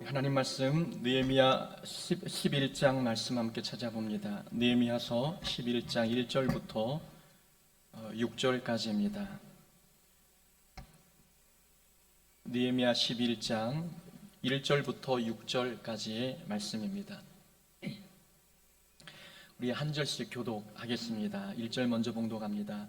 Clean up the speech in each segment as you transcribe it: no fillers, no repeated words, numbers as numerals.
하나님 말씀 느헤미야 11장 말씀 함께 찾아봅니다. 느헤미야서 11장 1절부터 6절까지입니다. 느헤미야 11장 1절부터 6절까지의 말씀입니다. 우리 한 절씩 교독하겠습니다. 1절 먼저 봉독합니다.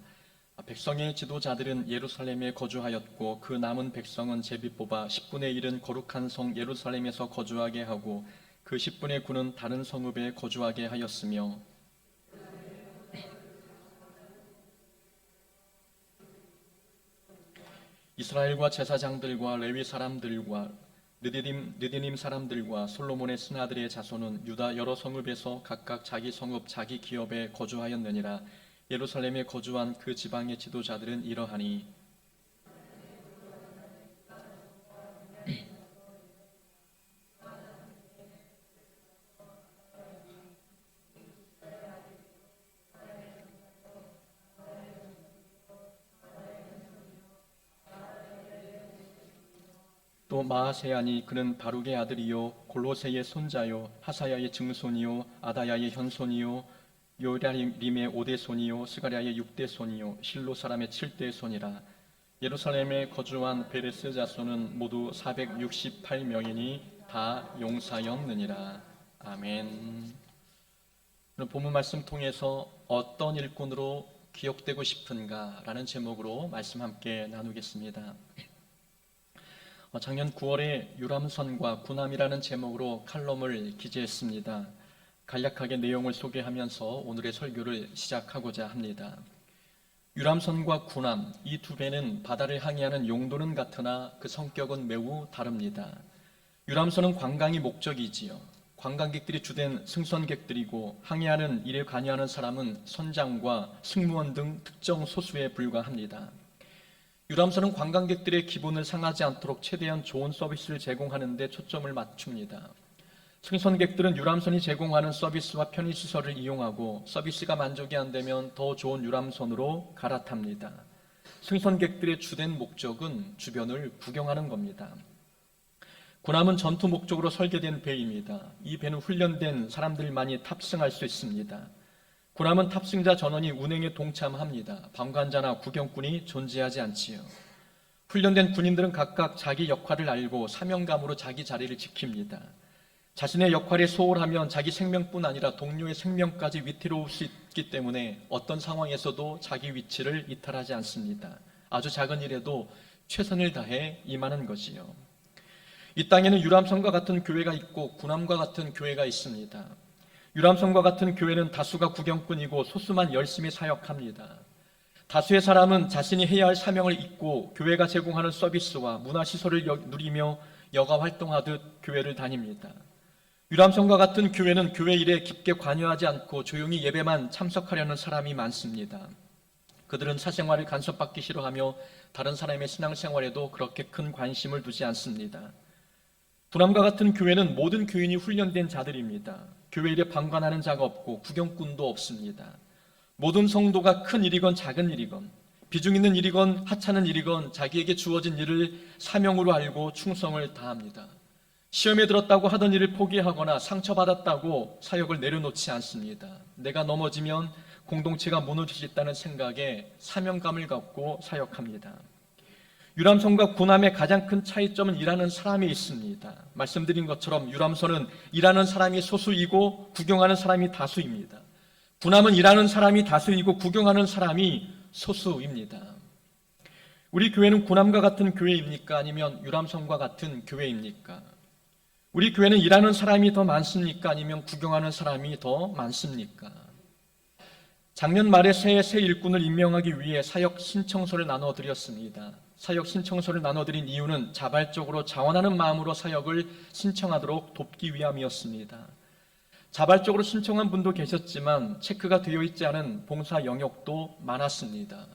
백성의 지도자들은 예루살렘에 거주하였고 그 남은 백성은 제비 뽑아 10분의 1은 거룩한 성 예루살렘에서 거주하게 하고 그 10분의 9는 다른 성읍에 거주하게 하였으며 이스라엘과 제사장들과 레위 사람들과 느디님 사람들과 솔로몬의 신하들의 자손은 유다 여러 성읍에서 각각 자기 성읍 자기 기업에 거주하였느니라. 예루살렘에 거주한 그 지방의 지도자들은 이러하니 또 마아세야니 그는 바룩의 아들이요 골로새의 손자요 하사야의 증손이요 아다야의 현손이요 요랴림의 5대 손이요 스가랴의 6대 손이요 실로 사람의 7대 손이라. 예루살렘에 거주한 베레스 자손은 모두 468명이니 다 용사였느니라. 아멘. 본문 말씀 통해서 어떤 일꾼으로 기억되고 싶은가 라는 제목으로 말씀 함께 나누겠습니다. 작년 9월에 유람선과 군함이라는 제목으로 칼럼을 기재했습니다. 간략하게 내용을 소개하면서 오늘의 설교를 시작하고자 합니다. 유람선과 군함, 이 두 배는 바다를 항해하는 용도는 같으나 그 성격은 매우 다릅니다. 유람선은 관광이 목적이지요. 관광객들이 주된 승선객들이고 항해하는 일에 관여하는 사람은 선장과 승무원 등 특정 소수에 불과합니다. 유람선은 관광객들의 기분을 상하지 않도록 최대한 좋은 서비스를 제공하는 데 초점을 맞춥니다. 승선객들은 유람선이 제공하는 서비스와 편의시설을 이용하고 서비스가 만족이 안 되면 더 좋은 유람선으로 갈아탑니다. 승선객들의 주된 목적은 주변을 구경하는 겁니다. 군함은 전투 목적으로 설계된 배입니다. 이 배는 훈련된 사람들만이 탑승할 수 있습니다. 군함은 탑승자 전원이 운행에 동참합니다. 방관자나 구경꾼이 존재하지 않지요. 훈련된 군인들은 각각 자기 역할을 알고 사명감으로 자기 자리를 지킵니다. 자신의 역할에 소홀하면 자기 생명뿐 아니라 동료의 생명까지 위태로울 수 있기 때문에 어떤 상황에서도 자기 위치를 이탈하지 않습니다. 아주 작은 일에도 최선을 다해 임하는 것이요. 이 땅에는 유람선과 같은 교회가 있고 군함과 같은 교회가 있습니다. 유람선과 같은 교회는 다수가 구경꾼이고 소수만 열심히 사역합니다. 다수의 사람은 자신이 해야 할 사명을 잊고 교회가 제공하는 서비스와 문화시설을 누리며 여가 활동하듯 교회를 다닙니다. 유람선과 같은 교회는 교회 일에 깊게 관여하지 않고 조용히 예배만 참석하려는 사람이 많습니다. 그들은 사생활을 간섭받기 싫어하며 다른 사람의 신앙생활에도 그렇게 큰 관심을 두지 않습니다. 군함과 같은 교회는 모든 교인이 훈련된 자들입니다. 교회 일에 방관하는 자가 없고 구경꾼도 없습니다. 모든 성도가 큰 일이건 작은 일이건 비중 있는 일이건 하찮은 일이건 자기에게 주어진 일을 사명으로 알고 충성을 다합니다. 시험에 들었다고 하던 일을 포기하거나 상처받았다고 사역을 내려놓지 않습니다. 내가 넘어지면 공동체가 무너질 수 있다는 생각에 사명감을 갖고 사역합니다. 유람선과 군함의 가장 큰 차이점은 일하는 사람에 있습니다. 말씀드린 것처럼 유람선은 일하는 사람이 소수이고 구경하는 사람이 다수입니다. 군함은 일하는 사람이 다수이고 구경하는 사람이 소수입니다. 우리 교회는 군함과 같은 교회입니까? 아니면 유람선과 같은 교회입니까? 우리 교회는 일하는 사람이 더 많습니까? 아니면 구경하는 사람이 더 많습니까? 작년 말에 새 일꾼을 임명하기 위해 사역 신청서를 나눠드렸습니다. 사역 신청서를 나눠드린 이유는 자발적으로 자원하는 마음으로 사역을 신청하도록 돕기 위함이었습니다. 자발적으로 신청한 분도 계셨지만 체크가 되어 있지 않은 봉사 영역도 많았습니다.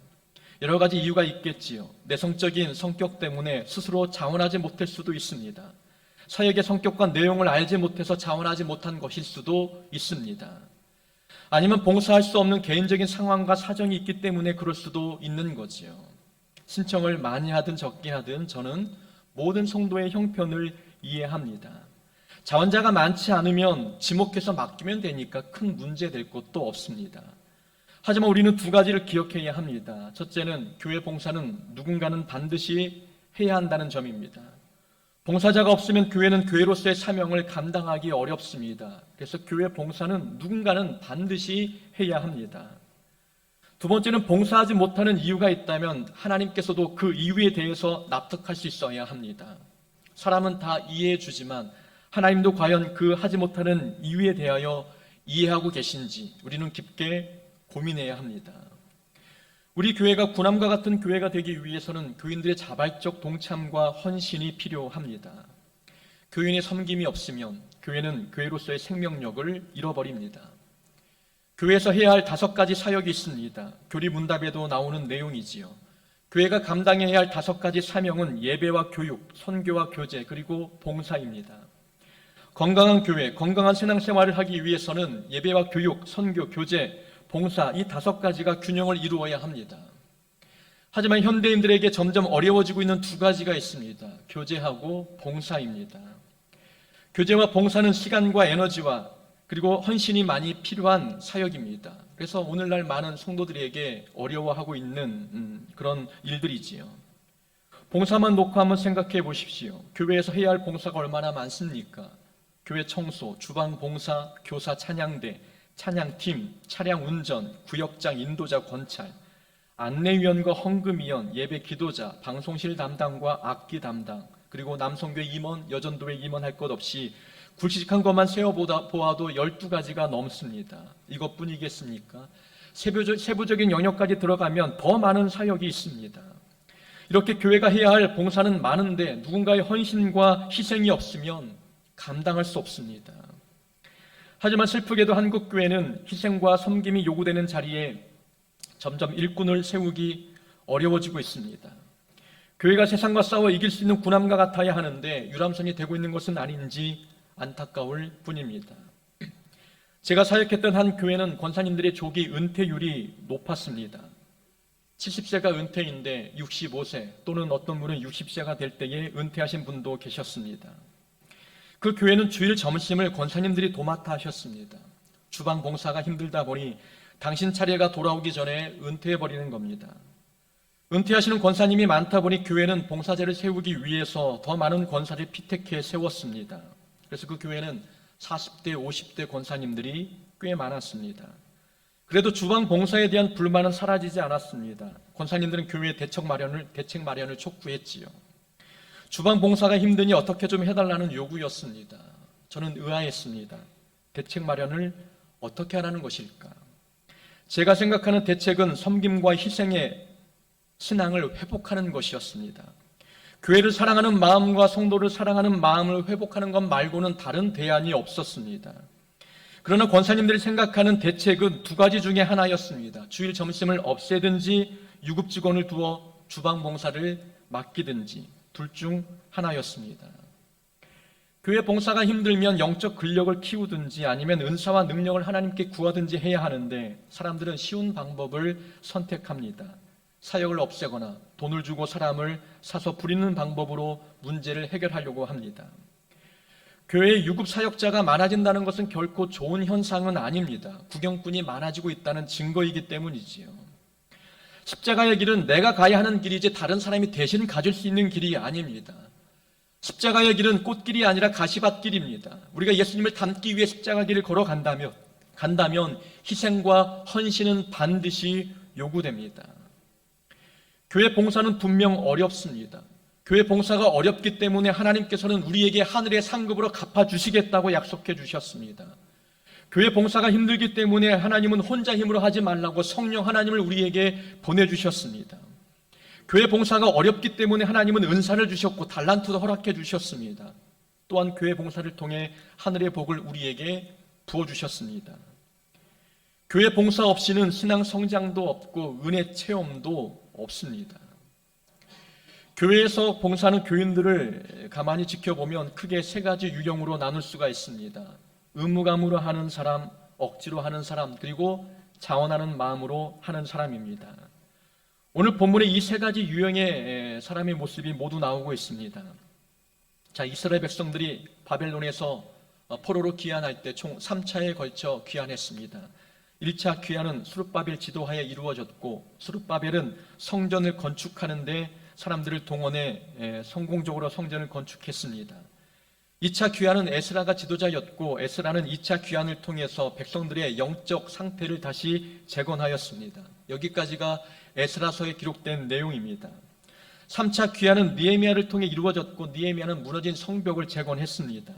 여러 가지 이유가 있겠지요. 내성적인 성격 때문에 스스로 자원하지 못할 수도 있습니다. 사역의 성격과 내용을 알지 못해서 자원하지 못한 것일 수도 있습니다. 아니면 봉사할 수 없는 개인적인 상황과 사정이 있기 때문에 그럴 수도 있는 거지요. 신청을 많이 하든 적게 하든 저는 모든 성도의 형편을 이해합니다. 자원자가 많지 않으면 지목해서 맡기면 되니까 큰 문제 될 것도 없습니다. 하지만 우리는 두 가지를 기억해야 합니다. 첫째는 교회 봉사는 누군가는 반드시 해야 한다는 점입니다. 봉사자가 없으면 교회는 교회로서의 사명을 감당하기 어렵습니다. 그래서 교회 봉사는 누군가는 반드시 해야 합니다. 두 번째는 봉사하지 못하는 이유가 있다면 하나님께서도 그 이유에 대해서 납득할 수 있어야 합니다. 사람은 다 이해해 주지만 하나님도 과연 그 하지 못하는 이유에 대하여 이해하고 계신지 우리는 깊게 고민해야 합니다. 우리 교회가 군함과 같은 교회가 되기 위해서는 교인들의 자발적 동참과 헌신이 필요합니다. 교인의 섬김이 없으면 교회는 교회로서의 생명력을 잃어버립니다. 교회에서 해야 할 5가지 사역이 있습니다. 교리문답에도 나오는 내용이지요. 교회가 감당해야 할 5가지 사명은 예배와 교육, 선교와 교제, 그리고 봉사입니다. 건강한 교회, 건강한 신앙생활을 하기 위해서는 예배와 교육, 선교, 교제, 봉사 이 5가지가 균형을 이루어야 합니다. 하지만 현대인들에게 점점 어려워지고 있는 2가지가 있습니다. 교제하고 봉사입니다. 교제와 봉사는 시간과 에너지와 그리고 헌신이 많이 필요한 사역입니다. 그래서 오늘날 많은 성도들에게 어려워하고 있는 그런 일들이지요. 봉사만 놓고 한번 생각해 보십시오. 교회에서 해야 할 봉사가 얼마나 많습니까? 교회 청소, 주방 봉사, 교사 찬양대, 찬양팀, 차량 운전, 구역장, 인도자, 권찰, 안내위원과 헌금위원, 예배 기도자, 방송실 담당과 악기 담당, 그리고 남성교회 임원, 여전도회 임원 할 것 없이 굵직한 것만 세어보아도 12가지가 넘습니다. 이것뿐이겠습니까? 세부적인 영역까지 들어가면 더 많은 사역이 있습니다. 이렇게 교회가 해야 할 봉사는 많은데 누군가의 헌신과 희생이 없으면 감당할 수 없습니다. 하지만 슬프게도 한국교회는 희생과 섬김이 요구되는 자리에 점점 일꾼을 세우기 어려워지고 있습니다. 교회가 세상과 싸워 이길 수 있는 군함과 같아야 하는데 유람선이 되고 있는 것은 아닌지 안타까울 뿐입니다. 제가 사역했던 한 교회는 권사님들의 조기 은퇴율이 높았습니다. 70세가 은퇴인데 65세 또는 어떤 분은 60세가 될 때에 은퇴하신 분도 계셨습니다. 그 교회는 주일 점심을 권사님들이 도맡아 하셨습니다. 주방 봉사가 힘들다 보니 당신 차례가 돌아오기 전에 은퇴해버리는 겁니다. 은퇴하시는 권사님이 많다 보니 교회는 봉사제를 세우기 위해서 더 많은 권사를 피택해 세웠습니다. 그래서 그 교회는 40대, 50대 권사님들이 꽤 많았습니다. 그래도 주방 봉사에 대한 불만은 사라지지 않았습니다. 권사님들은 교회 대책 마련을 촉구했지요. 주방 봉사가 힘드니 어떻게 좀 해달라는 요구였습니다. 저는 의아했습니다. 대책 마련을 어떻게 하라는 것일까? 제가 생각하는 대책은 섬김과 희생의 신앙을 회복하는 것이었습니다. 교회를 사랑하는 마음과 성도를 사랑하는 마음을 회복하는 것 말고는 다른 대안이 없었습니다. 그러나 권사님들이 생각하는 대책은 2가지 중에 하나였습니다. 주일 점심을 없애든지 유급 직원을 두어 주방 봉사를 맡기든지 둘 중 하나였습니다. 교회 봉사가 힘들면 영적 근력을 키우든지 아니면 은사와 능력을 하나님께 구하든지 해야 하는데 사람들은 쉬운 방법을 선택합니다. 사역을 없애거나 돈을 주고 사람을 사서 부리는 방법으로 문제를 해결하려고 합니다. 교회에 유급 사역자가 많아진다는 것은 결코 좋은 현상은 아닙니다. 구경꾼이 많아지고 있다는 증거이기 때문이지요. 십자가의 길은 내가 가야 하는 길이지 다른 사람이 대신 가질 수 있는 길이 아닙니다. 십자가의 길은 꽃길이 아니라 가시밭길입니다. 우리가 예수님을 닮기 위해 십자가 길을 걸어간다면 희생과 헌신은 반드시 요구됩니다. 교회 봉사는 분명 어렵습니다. 교회 봉사가 어렵기 때문에 하나님께서는 우리에게 하늘의 상급으로 갚아주시겠다고 약속해 주셨습니다. 교회 봉사가 힘들기 때문에 하나님은 혼자 힘으로 하지 말라고 성령 하나님을 우리에게 보내주셨습니다. 교회 봉사가 어렵기 때문에 하나님은 은사를 주셨고 달란트도 허락해 주셨습니다. 또한 교회 봉사를 통해 하늘의 복을 우리에게 부어주셨습니다. 교회 봉사 없이는 신앙 성장도 없고 은혜 체험도 없습니다. 교회에서 봉사하는 교인들을 가만히 지켜보면 크게 3가지 유형으로 나눌 수가 있습니다. 의무감으로 하는 사람, 억지로 하는 사람, 그리고 자원하는 마음으로 하는 사람입니다. 오늘 본문에 이 3가지 유형의 사람의 모습이 모두 나오고 있습니다. 자, 이스라엘 백성들이 바벨론에서 포로로 귀환할 때 총 3차에 걸쳐 귀환했습니다. 1차 귀환은 수룹바벨 지도하에 이루어졌고, 수룹바벨은 성전을 건축하는데 사람들을 동원해 성공적으로 성전을 건축했습니다. 2차 귀환은 에스라가 지도자였고, 에스라는 2차 귀환을 통해서 백성들의 영적 상태를 다시 재건하였습니다. 여기까지가 에스라서에 기록된 내용입니다. 3차 귀환은 느헤미야를 통해 이루어졌고, 느헤미야는 무너진 성벽을 재건했습니다.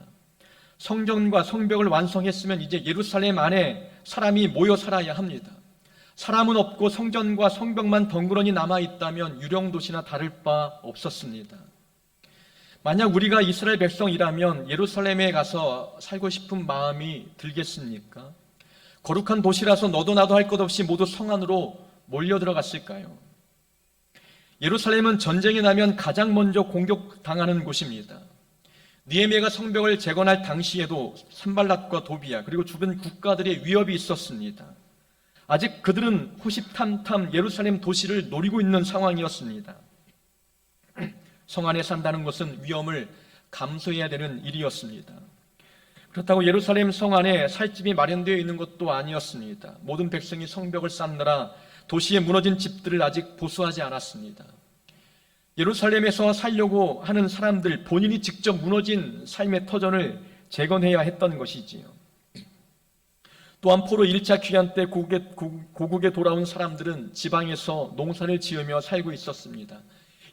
성전과 성벽을 완성했으면 이제 예루살렘 안에 사람이 모여 살아야 합니다. 사람은 없고 성전과 성벽만 덩그러니 남아있다면 유령도시나 다를 바 없었습니다. 만약 우리가 이스라엘 백성이라면 예루살렘에 가서 살고 싶은 마음이 들겠습니까? 거룩한 도시라서 너도 나도 할 것 없이 모두 성 안으로 몰려 들어갔을까요? 예루살렘은 전쟁이 나면 가장 먼저 공격당하는 곳입니다. 느헤미야가 성벽을 재건할 당시에도 산발랏과 도비야 그리고 주변 국가들의 위협이 있었습니다. 아직 그들은 호시탐탐 예루살렘 도시를 노리고 있는 상황이었습니다. 성 안에 산다는 것은 위험을 감수해야 되는 일이었습니다. 그렇다고 예루살렘 성 안에 살 집이 마련되어 있는 것도 아니었습니다. 모든 백성이 성벽을 쌓느라 도시에 무너진 집들을 아직 보수하지 않았습니다. 예루살렘에서 살려고 하는 사람들, 본인이 직접 무너진 삶의 터전을 재건해야 했던 것이지요. 또한 포로 1차 귀환 때 고국에 돌아온 사람들은 지방에서 농사를 지으며 살고 있었습니다.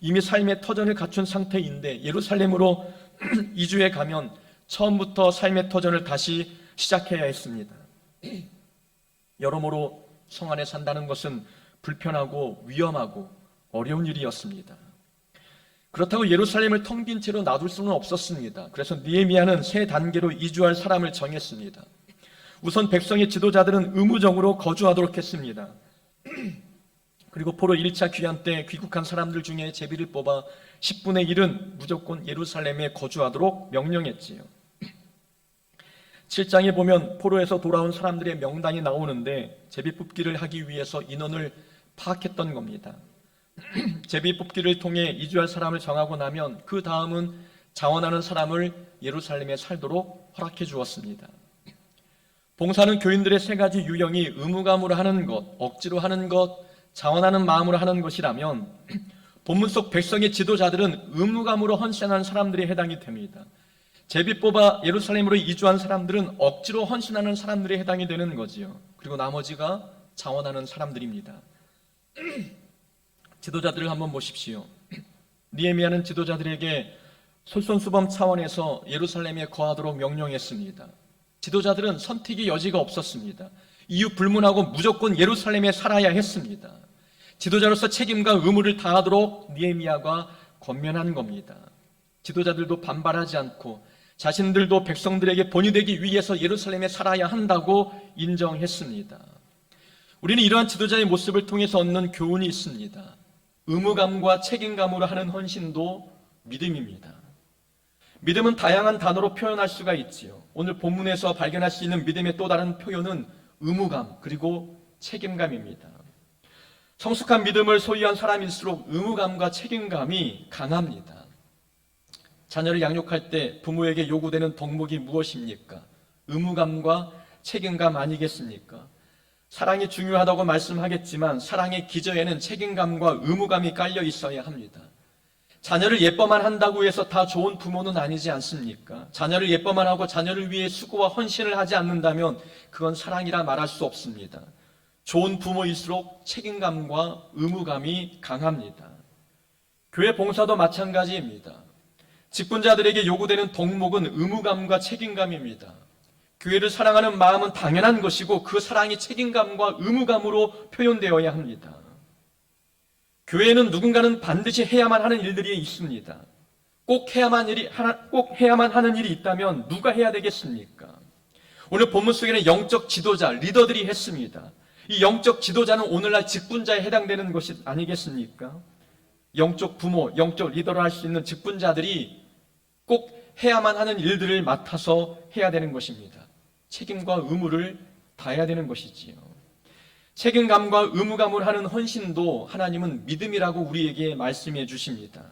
이미 삶의 터전을 갖춘 상태인데 예루살렘으로 이주해 가면 처음부터 삶의 터전을 다시 시작해야 했습니다. 여러모로 성 안에 산다는 것은 불편하고 위험하고 어려운 일이었습니다. 그렇다고 예루살렘을 텅 빈 채로 놔둘 수는 없었습니다. 그래서 느헤미야는 세 단계로 이주할 사람을 정했습니다. 우선 백성의 지도자들은 의무적으로 거주하도록 했습니다. 그리고 포로 1차 귀환 때 귀국한 사람들 중에 제비를 뽑아 10분의 1은 무조건 예루살렘에 거주하도록 명령했지요. 7장에 보면 포로에서 돌아온 사람들의 명단이 나오는데 제비 뽑기를 하기 위해서 인원을 파악했던 겁니다. 제비 뽑기를 통해 이주할 사람을 정하고 나면 그 다음은 자원하는 사람을 예루살렘에 살도록 허락해 주었습니다. 봉사는 교인들의 세 가지 유형이 의무감으로 하는 것, 억지로 하는 것, 자원하는 마음으로 하는 것이라면 본문 속 백성의 지도자들은 의무감으로 헌신하는 사람들이 해당이 됩니다. 제비 뽑아 예루살렘으로 이주한 사람들은 억지로 헌신하는 사람들이 해당이 되는 거지요. 그리고 나머지가 자원하는 사람들입니다. 지도자들을 한번 보십시오. 느헤미야는 지도자들에게 솔선수범 차원에서 예루살렘에 거하도록 명령했습니다. 지도자들은 선택의 여지가 없었습니다. 이유 불문하고 무조건 예루살렘에 살아야 했습니다. 지도자로서 책임과 의무를 다하도록 느헤미야가 권면한 겁니다. 지도자들도 반발하지 않고 자신들도 백성들에게 본이 되기 위해서 예루살렘에 살아야 한다고 인정했습니다. 우리는 이러한 지도자의 모습을 통해서 얻는 교훈이 있습니다. 의무감과 책임감으로 하는 헌신도 믿음입니다. 믿음은 다양한 단어로 표현할 수가 있지요. 오늘 본문에서 발견할 수 있는 믿음의 또 다른 표현은 의무감 그리고 책임감입니다. 성숙한 믿음을 소유한 사람일수록 의무감과 책임감이 강합니다. 자녀를 양육할 때 부모에게 요구되는 덕목이 무엇입니까? 의무감과 책임감 아니겠습니까? 사랑이 중요하다고 말씀하겠지만 사랑의 기저에는 책임감과 의무감이 깔려 있어야 합니다. 자녀를 예뻐만 한다고 해서 다 좋은 부모는 아니지 않습니까? 자녀를 예뻐만 하고 자녀를 위해 수고와 헌신을 하지 않는다면 그건 사랑이라 말할 수 없습니다. 좋은 부모일수록 책임감과 의무감이 강합니다. 교회 봉사도 마찬가지입니다. 직분자들에게 요구되는 덕목은 의무감과 책임감입니다. 교회를 사랑하는 마음은 당연한 것이고 그 사랑이 책임감과 의무감으로 표현되어야 합니다. 교회에는 누군가는 반드시 해야만 하는 일들이 있습니다. 꼭 해야만 하는 일이 있다면 누가 해야 되겠습니까? 오늘 본문 속에는 영적 지도자, 리더들이 했습니다. 이 영적 지도자는 오늘날 직분자에 해당되는 것이 아니겠습니까? 영적 부모, 영적 리더를 할 수 있는 직분자들이 꼭 해야만 하는 일들을 맡아서 해야 되는 것입니다. 책임과 의무를 다해야 되는 것이지요. 책임감과 의무감을 하는 헌신도 하나님은 믿음이라고 우리에게 말씀해 주십니다.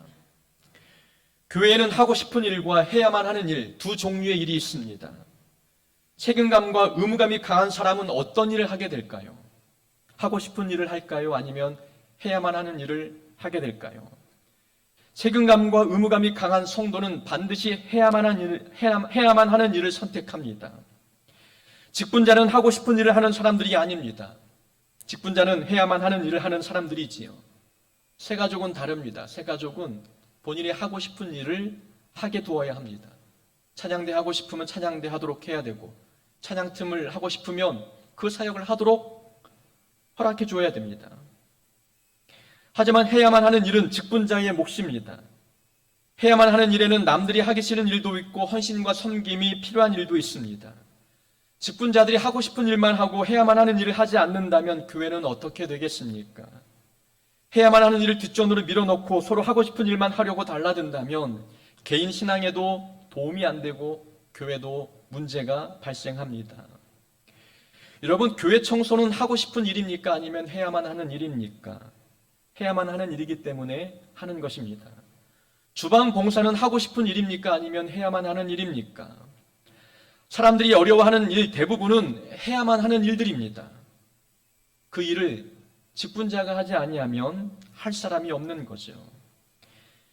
교회에는 하고 싶은 일과 해야만 하는 일, 두 종류의 일이 있습니다. 책임감과 의무감이 강한 사람은 어떤 일을 하게 될까요? 하고 싶은 일을 할까요? 아니면 해야만 하는 일을 하게 될까요? 책임감과 의무감이 강한 성도는 반드시 해야만 하는 일을 선택합니다. 직분자는 하고 싶은 일을 하는 사람들이 아닙니다. 직분자는 해야만 하는 일을 하는 사람들이지요. 새가족은 다릅니다. 새가족은 본인이 하고 싶은 일을 하게 두어야 합니다. 찬양대 하고 싶으면 찬양대 하도록 해야 되고, 찬양팀을 하고 싶으면 그 사역을 하도록 허락해 주어야 됩니다. 하지만 해야만 하는 일은 직분자의 몫입니다. 해야만 하는 일에는 남들이 하기 싫은 일도 있고 헌신과 섬김이 필요한 일도 있습니다. 직분자들이 하고 싶은 일만 하고 해야만 하는 일을 하지 않는다면 교회는 어떻게 되겠습니까? 해야만 하는 일을 뒷전으로 밀어넣고 서로 하고 싶은 일만 하려고 달라든다면 개인 신앙에도 도움이 안 되고 교회도 문제가 발생합니다. 여러분, 교회 청소는 하고 싶은 일입니까? 아니면 해야만 하는 일입니까? 해야만 하는 일이기 때문에 하는 것입니다. 주방 봉사는 하고 싶은 일입니까? 아니면 해야만 하는 일입니까? 사람들이 어려워하는 일 대부분은 해야만 하는 일들입니다. 그 일을 직분자가 하지 아니하면 할 사람이 없는 거죠.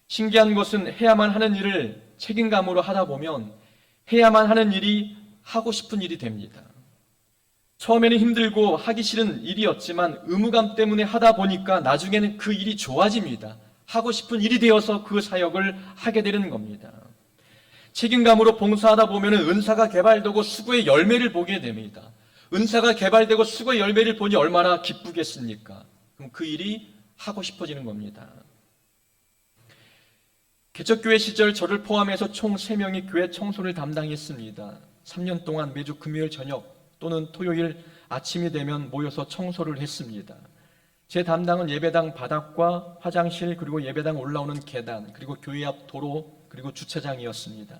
신기한 것은 해야만 하는 일을 책임감으로 하다 보면 해야만 하는 일이 하고 싶은 일이 됩니다. 처음에는 힘들고 하기 싫은 일이었지만 의무감 때문에 하다 보니까 나중에는 그 일이 좋아집니다. 하고 싶은 일이 되어서 그 사역을 하게 되는 겁니다. 책임감으로 봉사하다 보면 은사가 개발되고 수고의 열매를 보게 됩니다. 은사가 개발되고 수고의 열매를 보니 얼마나 기쁘겠습니까? 그럼 그 일이 하고 싶어지는 겁니다. 개척교회 시절 저를 포함해서 총 3명이 교회 청소를 담당했습니다. 3년 동안 매주 금요일 저녁 또는 토요일 아침이 되면 모여서 청소를 했습니다. 제 담당은 예배당 바닥과 화장실, 그리고 예배당 올라오는 계단, 그리고 교회 앞 도로, 그리고 주차장이었습니다.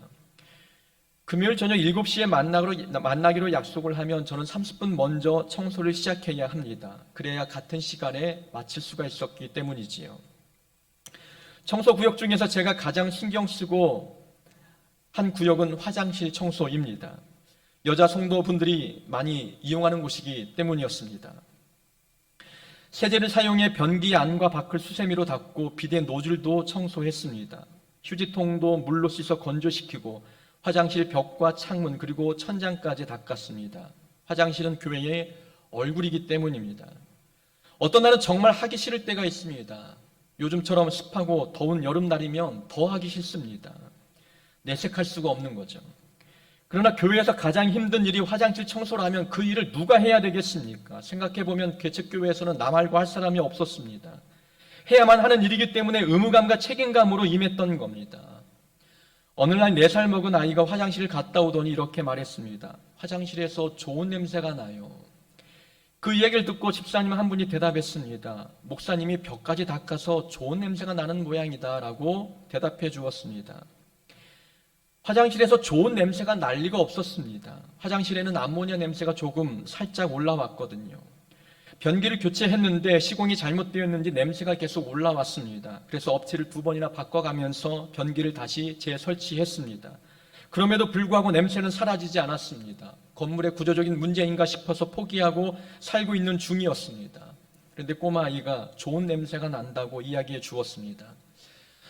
금요일 저녁 7시에 만나기로 약속을 하면 저는 30분 먼저 청소를 시작해야 합니다. 그래야 같은 시간에 마칠 수가 있었기 때문이지요. 청소 구역 중에서 제가 가장 신경 쓰고 한 구역은 화장실 청소입니다. 여자 성도분들이 많이 이용하는 곳이기 때문이었습니다. 세제를 사용해 변기 안과 밖을 수세미로 닦고 비데 노즐도 청소했습니다. 휴지통도 물로 씻어 건조시키고 화장실 벽과 창문 그리고 천장까지 닦았습니다. 화장실은 교회의 얼굴이기 때문입니다. 어떤 날은 정말 하기 싫을 때가 있습니다. 요즘처럼 습하고 더운 여름날이면 더 하기 싫습니다. 내색할 수가 없는 거죠. 그러나 교회에서 가장 힘든 일이 화장실 청소라면 그 일을 누가 해야 되겠습니까? 생각해보면 개척교회에서는 나 말고 할 사람이 없었습니다. 해야만 하는 일이기 때문에 의무감과 책임감으로 임했던 겁니다. 어느 날 4살 먹은 아이가 화장실을 갔다 오더니 이렇게 말했습니다. 화장실에서 좋은 냄새가 나요. 그 이야기를 듣고 집사님 한 분이 대답했습니다. 목사님이 벽까지 닦아서 좋은 냄새가 나는 모양이다 라고 대답해 주었습니다. 화장실에서 좋은 냄새가 날 리가 없었습니다. 화장실에는 암모니아 냄새가 조금 살짝 올라왔거든요. 변기를 교체했는데 시공이 잘못되었는지 냄새가 계속 올라왔습니다. 그래서 업체를 2번이나 바꿔가면서 변기를 다시 재설치했습니다. 그럼에도 불구하고 냄새는 사라지지 않았습니다. 건물의 구조적인 문제인가 싶어서 포기하고 살고 있는 중이었습니다. 그런데 꼬마 아이가 좋은 냄새가 난다고 이야기해 주었습니다.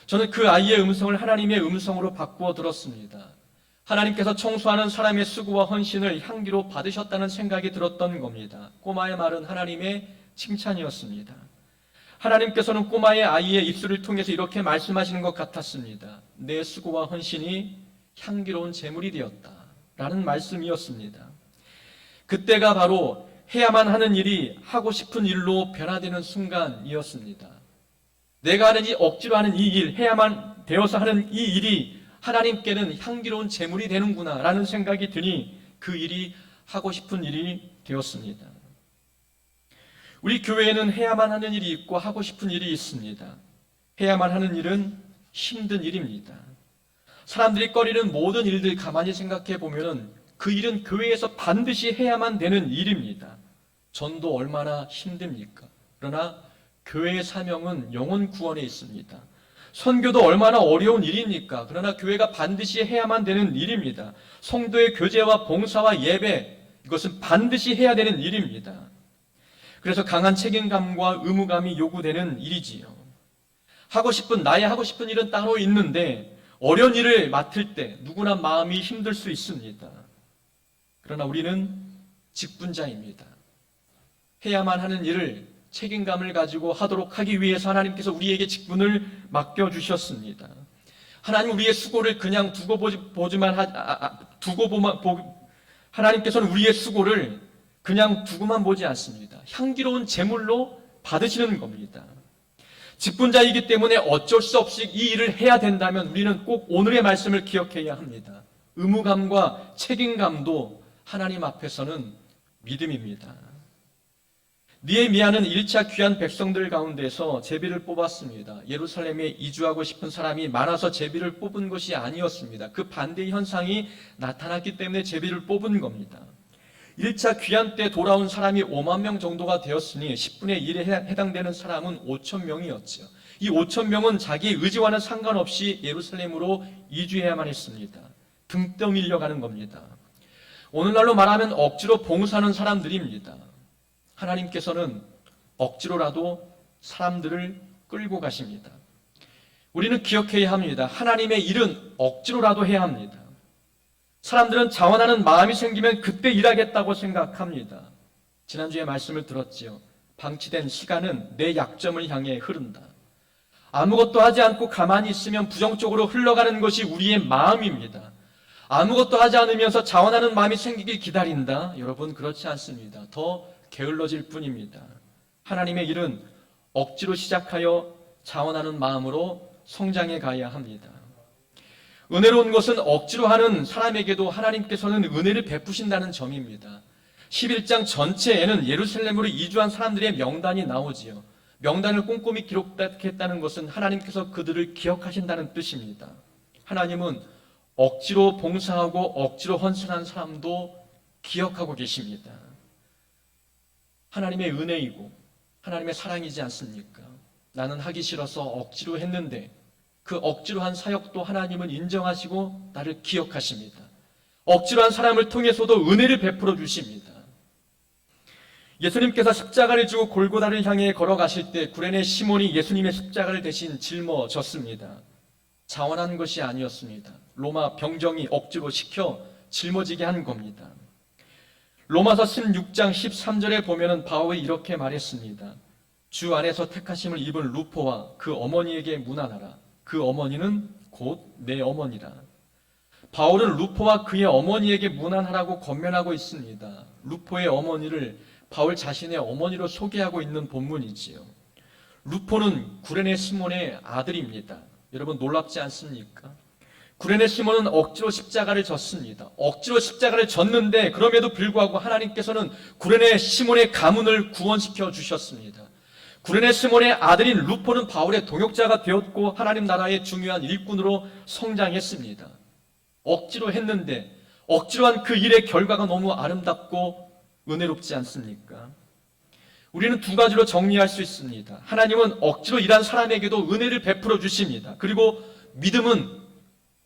저는 그 아이의 음성을 하나님의 음성으로 바꾸어 들었습니다. 하나님께서 청소하는 사람의 수고와 헌신을 향기로 받으셨다는 생각이 들었던 겁니다. 꼬마의 말은 하나님의 칭찬이었습니다. 하나님께서는 꼬마의 아이의 입술을 통해서 이렇게 말씀하시는 것 같았습니다. 내 수고와 헌신이 향기로운 제물이 되었다 라는 말씀이었습니다. 그때가 바로 해야만 하는 일이 하고 싶은 일로 변화되는 순간이었습니다. 내가 하는 이 억지로 하는 이 일, 해야만 되어서 하는 이 일이 하나님께는 향기로운 제물이 되는구나 라는 생각이 드니 그 일이 하고 싶은 일이 되었습니다. 우리 교회에는 해야만 하는 일이 있고 하고 싶은 일이 있습니다. 해야만 하는 일은 힘든 일입니다. 사람들이 꺼리는 모든 일들 가만히 생각해 보면 그 일은 교회에서 반드시 해야만 되는 일입니다. 전도 얼마나 힘듭니까? 그러나 교회의 사명은 영혼 구원에 있습니다. 선교도 얼마나 어려운 일입니까? 그러나 교회가 반드시 해야만 되는 일입니다. 성도의 교제와 봉사와 예배, 이것은 반드시 해야 되는 일입니다. 그래서 강한 책임감과 의무감이 요구되는 일이지요. 나의 하고 싶은 일은 따로 있는데 어려운 일을 맡을 때 누구나 마음이 힘들 수 있습니다. 그러나 우리는 직분자입니다. 해야만 하는 일을 책임감을 가지고 하도록 하기 위해서 하나님께서 우리에게 직분을 맡겨주셨습니다. 하나님 우리의 수고를 그냥 하나님께서는 우리의 수고를 그냥 두고만 보지 않습니다. 향기로운 제물로 받으시는 겁니다. 직분자이기 때문에 어쩔 수 없이 이 일을 해야 된다면 우리는 꼭 오늘의 말씀을 기억해야 합니다. 의무감과 책임감도 하나님 앞에서는 믿음입니다. 느헤미야는 1차 귀한 백성들 가운데서 제비를 뽑았습니다. 예루살렘에 이주하고 싶은 사람이 많아서 제비를 뽑은 것이 아니었습니다. 그 반대의 현상이 나타났기 때문에 제비를 뽑은 겁니다. 1차 귀한 때 돌아온 사람이 5만 명 정도가 되었으니 10분의 1에 해당되는 사람은 5천 명이었죠. 이 5천 명은 자기의 의지와는 상관없이 예루살렘으로 이주해야만 했습니다. 등 떠밀려가는 겁니다. 오늘날로 말하면 억지로 봉사하는 사람들입니다. 하나님께서는 억지로라도 사람들을 끌고 가십니다. 우리는 기억해야 합니다. 하나님의 일은 억지로라도 해야 합니다. 사람들은 자원하는 마음이 생기면 그때 일하겠다고 생각합니다. 지난주에 말씀을 들었지요. 방치된 시간은 내 약점을 향해 흐른다. 아무것도 하지 않고 가만히 있으면 부정적으로 흘러가는 것이 우리의 마음입니다. 아무것도 하지 않으면서 자원하는 마음이 생기길 기다린다. 여러분 그렇지 않습니다. 더 게을러질 뿐입니다. 하나님의 일은 억지로 시작하여 자원하는 마음으로 성장해 가야 합니다. 은혜로운 것은 억지로 하는 사람에게도 하나님께서는 은혜를 베푸신다는 점입니다. 11장 전체에는 예루살렘으로 이주한 사람들의 명단이 나오지요. 명단을 꼼꼼히 기록했다는 것은 하나님께서 그들을 기억하신다는 뜻입니다. 하나님은 억지로 봉사하고 억지로 헌신한 사람도 기억하고 계십니다. 하나님의 은혜이고 하나님의 사랑이지 않습니까? 나는 하기 싫어서 억지로 했는데 그 억지로 한 사역도 하나님은 인정하시고 나를 기억하십니다. 억지로 한 사람을 통해서도 은혜를 베풀어 주십니다. 예수님께서 십자가를 지고 골고다를 향해 걸어가실 때 구레네 시몬이 예수님의 십자가를 대신 짊어졌습니다. 자원한 것이 아니었습니다. 로마 병정이 억지로 시켜 짊어지게 한 겁니다. 로마서 16장 13절에 보면은 바울이 이렇게 말했습니다. 주 안에서 택하심을 입은 루포와 그 어머니에게 문안하라. 그 어머니는 곧 내 어머니라. 바울은 루포와 그의 어머니에게 문안하라고 권면하고 있습니다. 루포의 어머니를 바울 자신의 어머니로 소개하고 있는 본문이지요. 루포는 구레네 시몬의 아들입니다. 여러분 놀랍지 않습니까? 구레네 시몬은 억지로 십자가를 졌습니다. 억지로 십자가를 졌는데 그럼에도 불구하고 하나님께서는 구레네 시몬의 가문을 구원시켜 주셨습니다. 구레네 시몬의 아들인 루포는 바울의 동역자가 되었고 하나님 나라의 중요한 일꾼으로 성장했습니다. 억지로 했는데 억지로 한 그 일의 결과가 너무 아름답고 은혜롭지 않습니까? 우리는 두 가지로 정리할 수 있습니다. 하나님은 억지로 일한 사람에게도 은혜를 베풀어 주십니다. 그리고 믿음은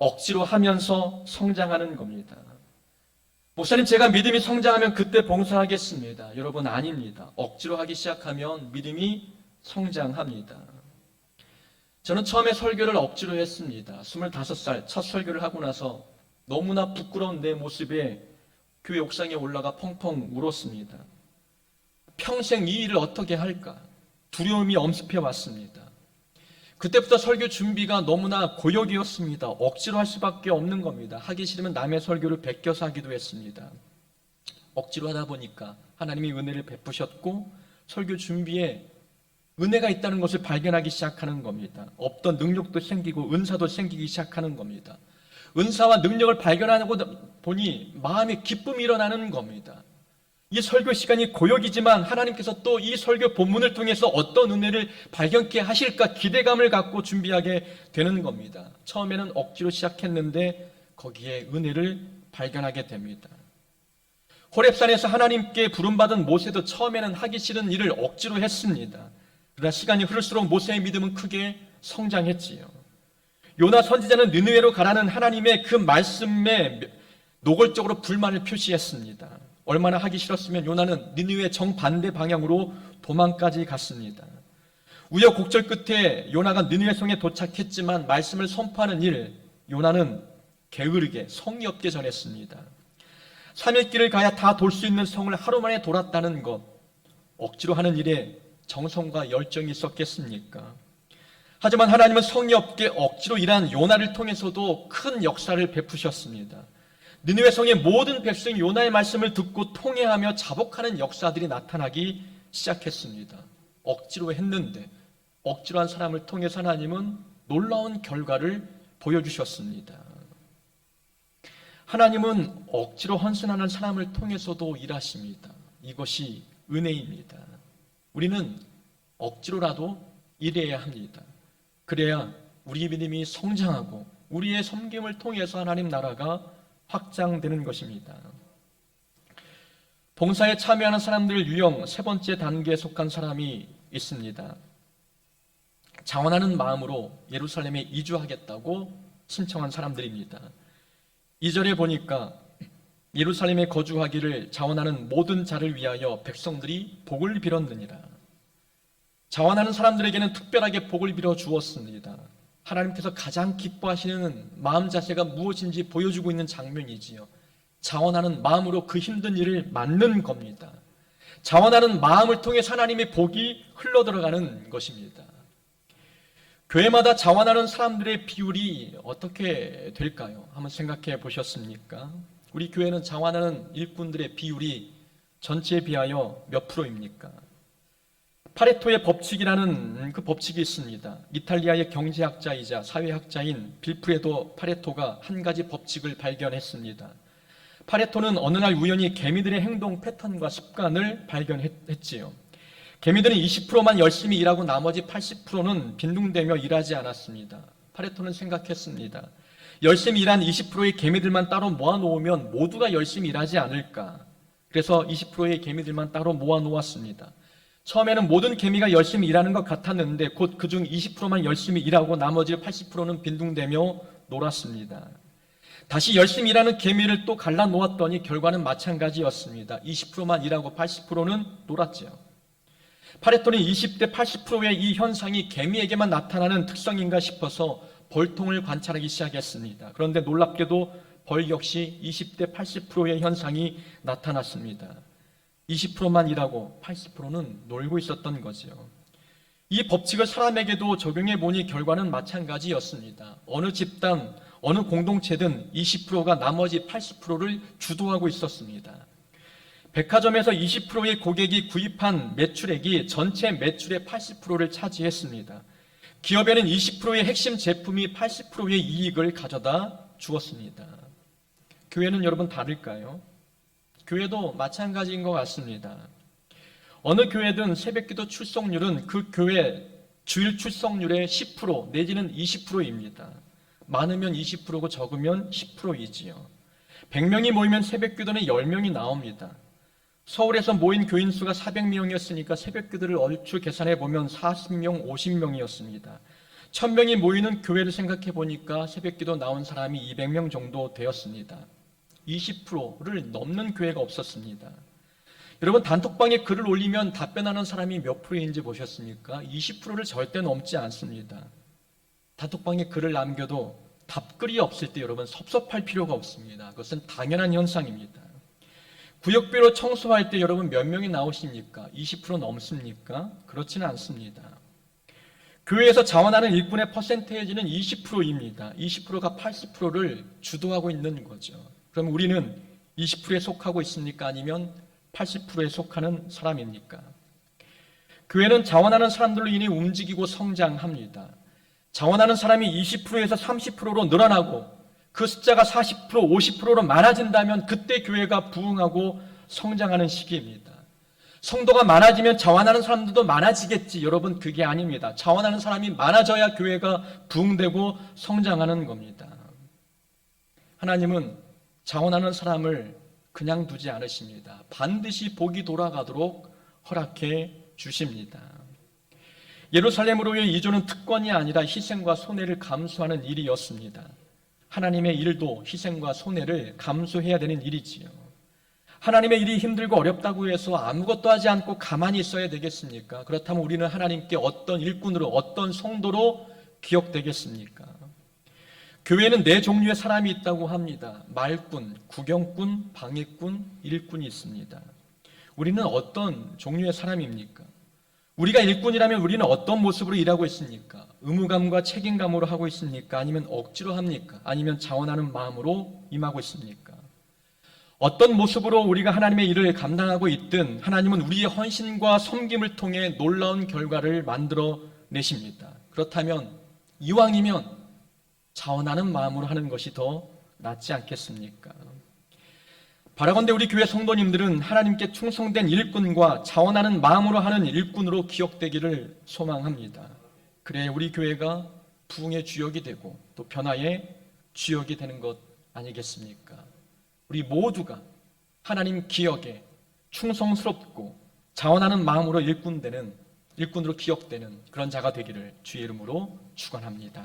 억지로 하면서 성장하는 겁니다. 목사님, 제가 믿음이 성장하면 그때 봉사하겠습니다. 여러분, 아닙니다. 억지로 하기 시작하면 믿음이 성장합니다. 저는 처음에 설교를 억지로 했습니다. 25살 첫 설교를 하고 나서 너무나 부끄러운 내 모습에 교회 옥상에 올라가 펑펑 울었습니다. 평생 이 일을 어떻게 할까? 두려움이 엄습해 왔습니다. 그때부터 설교 준비가 너무나 고역이었습니다. 억지로 할 수밖에 없는 겁니다. 하기 싫으면 남의 설교를 베껴서 하기도 했습니다. 억지로 하다 보니까 하나님이 은혜를 베푸셨고 설교 준비에 은혜가 있다는 것을 발견하기 시작하는 겁니다. 없던 능력도 생기고 은사도 생기기 시작하는 겁니다. 은사와 능력을 발견하고 보니 마음에 기쁨이 일어나는 겁니다. 이 설교 시간이 고역이지만 하나님께서 또 이 설교 본문을 통해서 어떤 은혜를 발견케 하실까 기대감을 갖고 준비하게 되는 겁니다. 처음에는 억지로 시작했는데 거기에 은혜를 발견하게 됩니다. 호렙산에서 하나님께 부름받은 모세도 처음에는 하기 싫은 일을 억지로 했습니다. 그러나 시간이 흐를수록 모세의 믿음은 크게 성장했지요. 요나 선지자는 느느웨로 가라는 하나님의 그 말씀에 노골적으로 불만을 표시했습니다. 얼마나 하기 싫었으면 요나는 느느웨 정반대 방향으로 도망까지 갔습니다. 우여곡절 끝에 요나가 느느웨 성에 도착했지만 말씀을 선포하는 일, 요나는 게으르게 성의 없게 전했습니다. 3일 길을 가야 다 돌 수 있는 성을 하루 만에 돌았다는 것, 억지로 하는 일에 정성과 열정이 있었겠습니까? 하지만 하나님은 성의 없게 억지로 일한 요나를 통해서도 큰 역사를 베푸셨습니다. 느느웨 성의 모든 백성이 요나의 말씀을 듣고 통회하며 자복하는 역사들이 나타나기 시작했습니다. 억지로 했는데 억지로 한 사람을 통해서 하나님은 놀라운 결과를 보여주셨습니다. 하나님은 억지로 헌신하는 사람을 통해서도 일하십니다. 이것이 은혜입니다. 우리는 억지로라도 일해야 합니다. 그래야 우리 믿음이 성장하고 우리의 섬김을 통해서 하나님 나라가 확장되는 것입니다. 봉사에 참여하는 사람들 유형 세 번째 단계에 속한 사람이 있습니다. 자원하는 마음으로 예루살렘에 이주하겠다고 신청한 사람들입니다. 2절에 보니까 예루살렘에 거주하기를 자원하는 모든 자를 위하여 백성들이 복을 빌었느니라. 자원하는 사람들에게는 특별하게 복을 빌어 주었습니다. 하나님께서 가장 기뻐하시는 마음 자세가 무엇인지 보여주고 있는 장면이지요. 자원하는 마음으로 그 힘든 일을 맡는 겁니다. 자원하는 마음을 통해 하나님의 복이 흘러들어가는 것입니다. 교회마다 자원하는 사람들의 비율이 어떻게 될까요? 한번 생각해 보셨습니까? 우리 교회는 자원하는 일꾼들의 비율이 전체에 비하여 몇 프로입니까? 파레토의 법칙이라는 그 법칙이 있습니다. 이탈리아의 경제학자이자 사회학자인 빌프레도 파레토가 한 가지 법칙을 발견했습니다. 파레토는 어느 날 우연히 개미들의 행동 패턴과 습관을 발견했지요. 개미들은 20%만 열심히 일하고 나머지 80%는 빈둥대며 일하지 않았습니다. 파레토는 생각했습니다. 열심히 일한 20%의 개미들만 따로 모아놓으면 모두가 열심히 일하지 않을까. 그래서 20%의 개미들만 따로 모아놓았습니다. 처음에는 모든 개미가 열심히 일하는 것 같았는데 곧 그중 20%만 열심히 일하고 나머지 80%는 빈둥대며 놀았습니다. 다시 열심히 일하는 개미를 또 갈라 놓았더니 결과는 마찬가지였습니다. 20%만 일하고 80%는 놀았죠. 파레토는 20대 80%의 이 현상이 개미에게만 나타나는 특성인가 싶어서 벌통을 관찰하기 시작했습니다. 그런데 놀랍게도 벌 역시 20대 80%의 현상이 나타났습니다. 20%만 일하고 80%는 놀고 있었던 거죠. 이 법칙을 사람에게도 적용해 보니 결과는 마찬가지였습니다. 어느 집단, 어느 공동체든 20%가 나머지 80%를 주도하고 있었습니다. 백화점에서 20%의 고객이 구입한 매출액이 전체 매출의 80%를 차지했습니다. 기업에는 20%의 핵심 제품이 80%의 이익을 가져다 주었습니다. 교회는 여러분 다를까요? 교회도 마찬가지인 것 같습니다. 어느 교회든 새벽기도 출석률은 그 교회 주일 출석률의 10% 내지는 20%입니다. 많으면 20%고 적으면 10%이지요. 100명이 모이면 새벽기도는 10명이 나옵니다. 서울에서 모인 교인 수가 400명이었으니까 새벽기도를 얼추 계산해 보면 40명, 50명이었습니다. 1000명이 모이는 교회를 생각해 보니까 새벽기도 나온 사람이 200명 정도 되었습니다. 20%를 넘는 교회가 없었습니다. 여러분 단톡방에 글을 올리면 답변하는 사람이 몇 프로인지 보셨습니까? 20%를 절대 넘지 않습니다. 단톡방에 글을 남겨도 답글이 없을 때 여러분 섭섭할 필요가 없습니다. 그것은 당연한 현상입니다. 구역별로 청소할 때 여러분 몇 명이 나오십니까? 20% 넘습니까? 그렇지는 않습니다. 교회에서 자원하는 일꾼의 퍼센테이지는 20%입니다. 20%가 80%를 주도하고 있는 거죠. 그럼 우리는 20%에 속하고 있습니까? 아니면 80%에 속하는 사람입니까? 교회는 자원하는 사람들로 인해 움직이고 성장합니다. 자원하는 사람이 20%에서 30%로 늘어나고 그 숫자가 40%, 50%로 많아진다면 그때 교회가 부흥하고 성장하는 시기입니다. 성도가 많아지면 자원하는 사람들도 많아지겠지. 여러분 그게 아닙니다. 자원하는 사람이 많아져야 교회가 부흥되고 성장하는 겁니다. 하나님은 자원하는 사람을 그냥 두지 않으십니다. 반드시 복이 돌아가도록 허락해 주십니다. 예루살렘으로의 이주는 특권이 아니라 희생과 손해를 감수하는 일이었습니다. 하나님의 일도 희생과 손해를 감수해야 되는 일이지요. 하나님의 일이 힘들고 어렵다고 해서 아무것도 하지 않고 가만히 있어야 되겠습니까? 그렇다면 우리는 하나님께 어떤 일꾼으로, 어떤 성도로 기억되겠습니까? 교회에는 네 종류의 사람이 있다고 합니다. 말꾼, 구경꾼, 방해꾼, 일꾼이 있습니다. 우리는 어떤 종류의 사람입니까? 우리가 일꾼이라면 우리는 어떤 모습으로 일하고 있습니까? 의무감과 책임감으로 하고 있습니까? 아니면 억지로 합니까? 아니면 자원하는 마음으로 임하고 있습니까? 어떤 모습으로 우리가 하나님의 일을 감당하고 있든 하나님은 우리의 헌신과 섬김을 통해 놀라운 결과를 만들어 내십니다. 그렇다면 이왕이면 자원하는 마음으로 하는 것이 더 낫지 않겠습니까? 바라건대 우리 교회 성도님들은 하나님께 충성된 일꾼과 자원하는 마음으로 하는 일꾼으로 기억되기를 소망합니다. 그래야 우리 교회가 부흥의 주역이 되고 또 변화의 주역이 되는 것 아니겠습니까? 우리 모두가 하나님 기억에 충성스럽고 자원하는 마음으로 일꾼으로 기억되는 그런 자가 되기를 주의 이름으로 축원합니다.